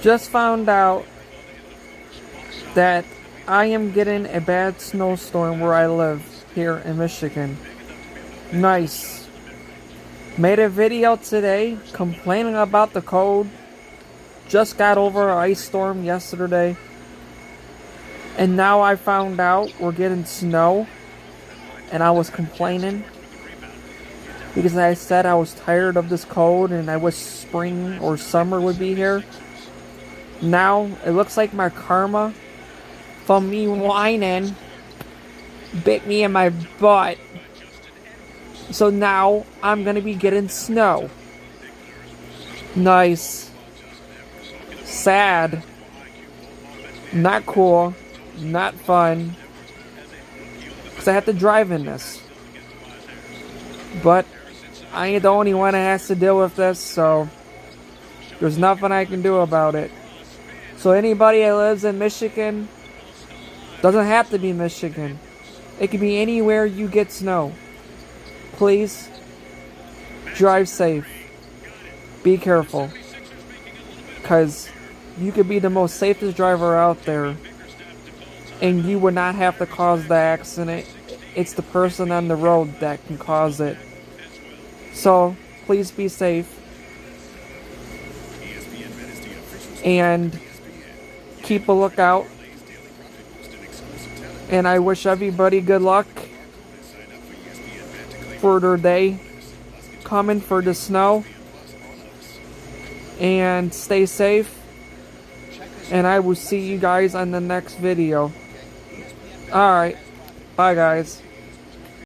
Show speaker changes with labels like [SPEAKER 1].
[SPEAKER 1] Just found out that I am getting a bad snowstorm where I live here in Michigan. Nice. Made a video today complaining about the cold. Just got over an ice storm yesterday. And now I found out we're getting snow. And I was complaining because I said I was tired of this cold and I wish spring or summer would be here. Now it looks like my karma from me whining bit me in my butt. So now I'm gonna be getting snow. Nice. Sad. Not cool. Not fun. Because I have to drive in this. But I ain't the only one that has to deal with this, so there's nothing I can do about it. So anybody that lives in Michigan, doesn't have to be Michigan. It can be anywhere you get snow. Please drive safe. Be careful. Because you could be the most safest driver out there and you would not have to cause the accident. It's the person on the road that can cause it. So please be safe. And keep a lookout. And I wish everybody good luck for their day coming for the snow. And stay safe. And I will see you guys on the next video. Alright. Bye guys.